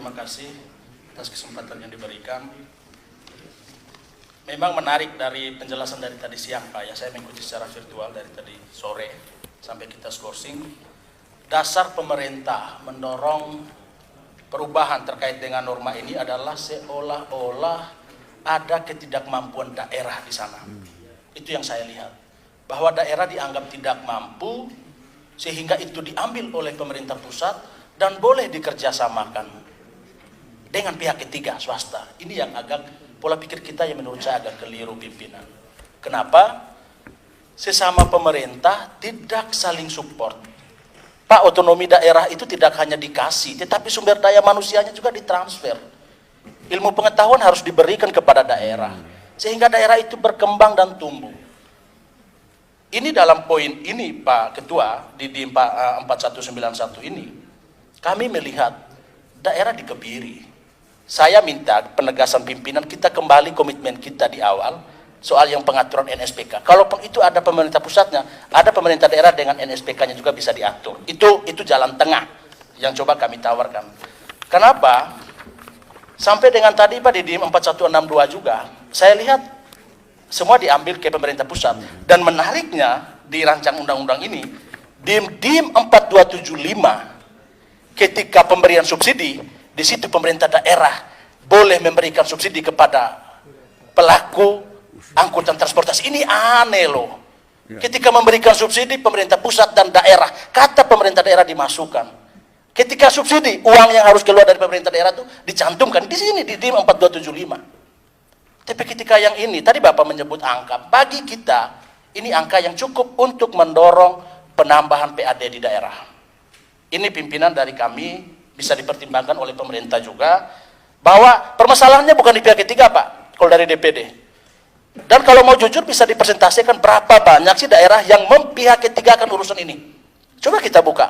terima kasih atas kesempatan yang diberikan. Memang menarik dari penjelasan dari tadi siang Pak, ya saya mengikuti secara virtual dari tadi sore sampai kita skorsing. Dasar pemerintah mendorong perubahan terkait dengan norma ini adalah seolah-olah ada ketidakmampuan daerah di sana. Itu yang saya lihat. Bahwa daerah dianggap tidak mampu sehingga itu diambil oleh pemerintah pusat dan boleh dikerjasamakan dengan pihak ketiga swasta. Ini yang agak pola pikir kita yang menurut saya agak keliru pimpinan. Kenapa? Sesama pemerintah tidak saling support. Pak, otonomi daerah itu tidak hanya dikasih, tetapi sumber daya manusianya juga ditransfer. Ilmu pengetahuan harus diberikan kepada daerah, sehingga daerah itu berkembang dan tumbuh. Ini dalam poin ini Pak Ketua, di 4191 ini, kami melihat daerah dikebiri. Saya minta penegasan pimpinan kita kembali komitmen kita di awal, soal yang pengaturan NSPK. Kalaupun itu ada pemerintah pusatnya, ada pemerintah daerah dengan NSPK-nya juga bisa diatur. Itu jalan tengah yang coba kami tawarkan. Kenapa? Sampai dengan tadi Pak di DIM 4162 juga, saya lihat semua diambil ke pemerintah pusat. Dan menariknya di rancang undang-undang ini, DIM 4275, ketika pemberian subsidi, di situ pemerintah daerah boleh memberikan subsidi kepada pelaku angkutan transportasi. Ini aneh loh. Ketika memberikan subsidi pemerintah pusat dan daerah, kata pemerintah daerah dimasukkan. Ketika subsidi, uang yang harus keluar dari pemerintah daerah itu dicantumkan di sini di DIM 4275. Tapi ketika yang ini, tadi Bapak menyebut angka, bagi kita ini angka yang cukup untuk mendorong penambahan PAD di daerah. Ini pimpinan dari kami bisa dipertimbangkan oleh pemerintah juga, bahwa permasalahannya bukan di pihak ketiga Pak, kalau dari DPD. Dan kalau mau jujur bisa dipresentasikan berapa banyak sih daerah yang pihak ketiga akan urusan ini. Coba kita buka.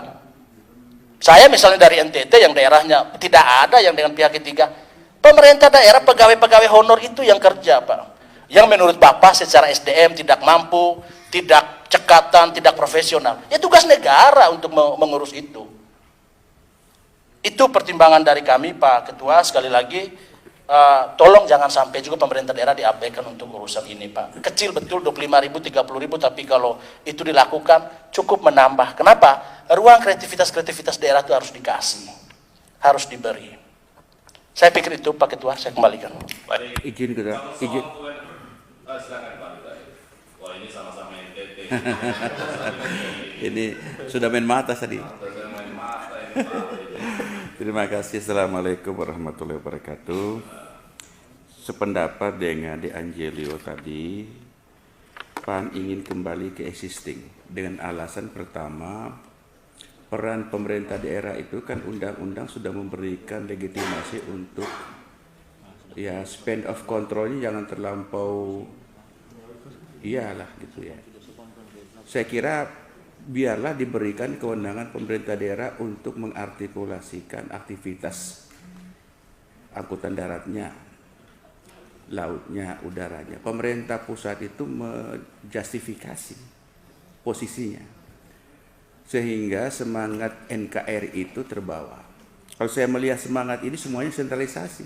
Saya misalnya dari NTT yang daerahnya tidak ada yang dengan pihak ketiga. Pemerintah daerah pegawai-pegawai honor itu yang kerja Pak. Yang menurut Bapak secara SDM tidak mampu, tidak cekatan, tidak profesional. Ya tugas negara untuk mengurus itu. Itu pertimbangan dari kami Pak Ketua, sekali lagi. Tolong jangan sampai juga pemerintah daerah diabaikan untuk urusan ini Pak. Kecil betul 25.000, 30.000, tapi kalau itu dilakukan cukup menambah. Kenapa? Ruang kreativitas daerah itu harus dikasih, harus diberi. Saya pikir itu Pak Ketua, saya kembalikan. Baik. Izin kita. Izin. Silakan Pak. Wah ini sama-sama NTT. Ini sudah main mata tadi. Sudah main mata ini Pak. Terima kasih. Assalamualaikum warahmatullahi wabarakatuh. Sependapat dengan De Angelio tadi, PAN ingin kembali ke existing dengan alasan pertama, peran pemerintah daerah itu kan undang-undang sudah memberikan legitimasi untuk ya span of controlnya jangan terlampau iyalah gitu ya. Saya kira biarlah diberikan kewenangan pemerintah daerah untuk mengartikulasikan aktivitas angkutan daratnya, lautnya, udaranya. Pemerintah pusat itu menjustifikasi posisinya sehingga semangat NKRI itu terbawa. Kalau saya melihat semangat ini semuanya sentralisasi.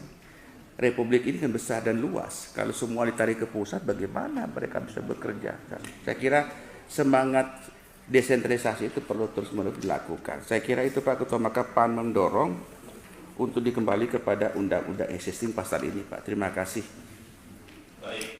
Republik ini kan besar dan luas. Kalau semua ditarik ke pusat, bagaimana mereka bisa bekerja? Saya kira semangat desentralisasi itu perlu terus-menerus dilakukan. Saya kira itu Pak Ketua, maka PAN mendorong untuk dikembali kepada undang-undang existing pasal ini Pak. Terima kasih. Baik.